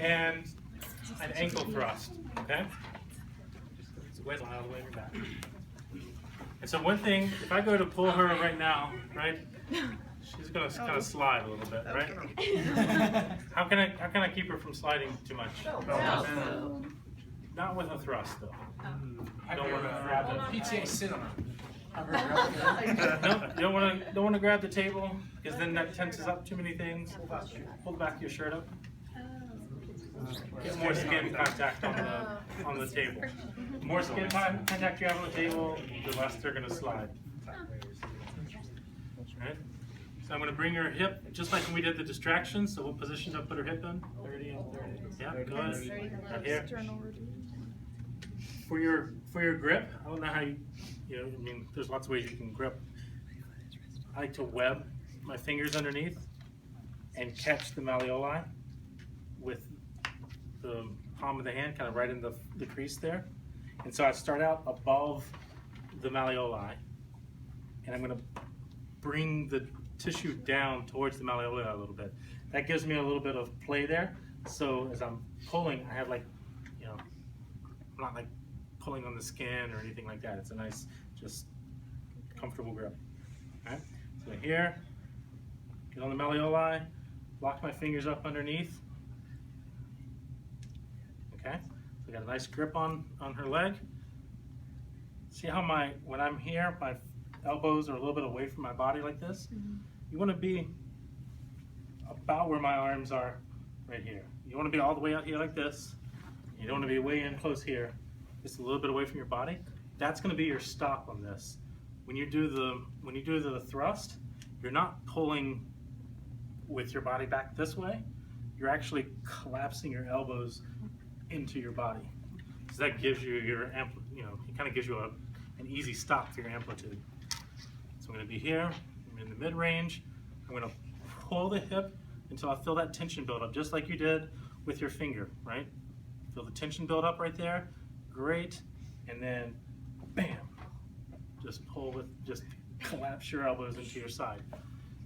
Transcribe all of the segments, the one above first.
and an ankle thrust, okay? So weight all the way in your back. And so one thing, if I go to pull her right now, right, she's gonna kind of slide a little bit, right? How can I keep her from sliding too much? No. Not with a thrust though. Don't want to grab the PTA sit on her. no, you don't want to grab the table because then that tenses up too many things. Pull the back of your shirt up. Get more skin contact on the table. The more skin contact you have on the table, the less they're going to slide. Right? So I'm going to bring her hip just like when we did the distractions. So what position do I put her hip in? 30 and 30. Yeah, good. Right here. For your grip, I don't know how I mean, there's lots of ways you can grip. I like to web my fingers underneath and catch the malleoli with the palm of the hand, kind of right in the crease there. And so I start out above the malleoli, and I'm going to bring the tissue down towards the malleoli a little bit. That gives me a little bit of play there. So as I'm pulling, I have I'm not like pulling on the skin or anything like that. It's a nice, just comfortable grip. Okay? So here, get on the malleoli, lock my fingers up underneath. Okay? So I got a nice grip on her leg. See how when I'm here, my elbows are a little bit away from my body like this? You want to be about where my arms are right here. You want to be all the way out here like this. You don't want to be way in close here. Just a little bit away from your body. That's going to be your stop on this. When you do the thrust, you're not pulling with your body back this way. You're actually collapsing your elbows into your body. So that gives you it kind of gives you an easy stop for your amplitude. So I'm going to be here. I'm in the mid-range. I'm going to pull the hip until I feel that tension build up, just like you did with your finger, right? Feel the tension build up right there. Great, and then bam, just collapse your elbows into your side.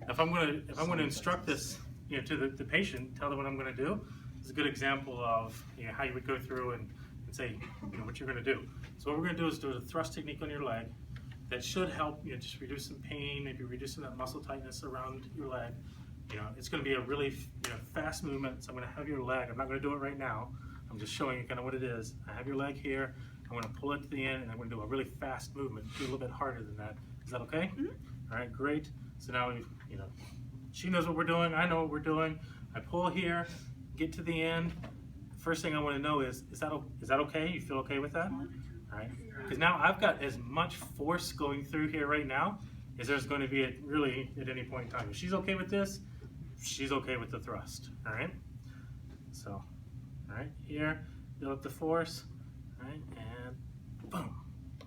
Now, if I'm going to instruct this, to the patient, tell them what I'm going to do. It's a good example of how you would go through and say what you're going to do. So what we're going to do is do a thrust technique on your leg that should help just reduce some pain, maybe reduce some of that muscle tightness around your leg. It's going to be a really fast movement. So I'm going to have your leg. I'm not going to do it right now. I'm just showing you kind of what it is. I have your leg here. I'm going to pull it to the end, and I'm going to do a really fast movement. Do a little bit harder than that. Is that okay? All right, great. So now she knows what we're doing. I know what we're doing. I pull here, get to the end. First thing I want to know is that okay? You feel okay with that? All right. Because now I've got as much force going through here right now as there's going to be at any point in time. If she's okay with this, she's okay with the thrust. All right. So. All right, here, build up the force, all right, and boom,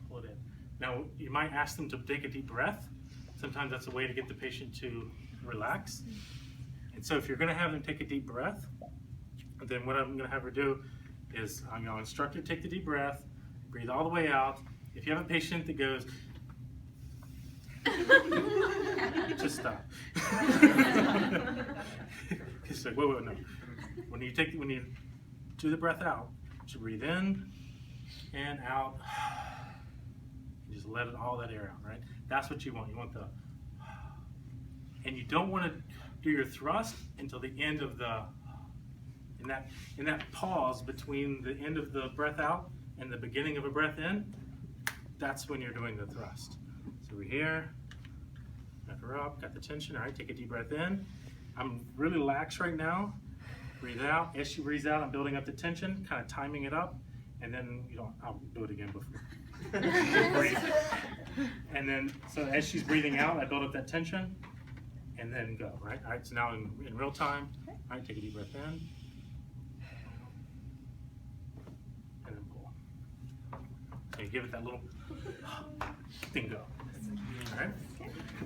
pull it in. Now, you might ask them to take a deep breath. Sometimes that's a way to get the patient to relax. And so if you're gonna have them take a deep breath, then what I'm gonna have her do is I'm gonna instruct her to take the deep breath, breathe all the way out. If you have a patient that goes, just stop. It's like, whoa, no. When you do the breath out, you breathe in and out. You just let all that air out, right? That's what you want. You want and you don't want to do your thrust until the end of in that pause between the end of the breath out and the beginning of a breath in. That's when you're doing the thrust. So we're here, back her up, got the tension. All right, take a deep breath in. I'm really lax right now. Breathe out. As she breathes out, I'm building up the tension, kind of timing it up, and then I'll do it again before. Breathe. And then, so as she's breathing out, I build up that tension, and then go. Right. All right. So now in real time, all right, take a deep breath in, and then pull. So you give it that little thing go. All right.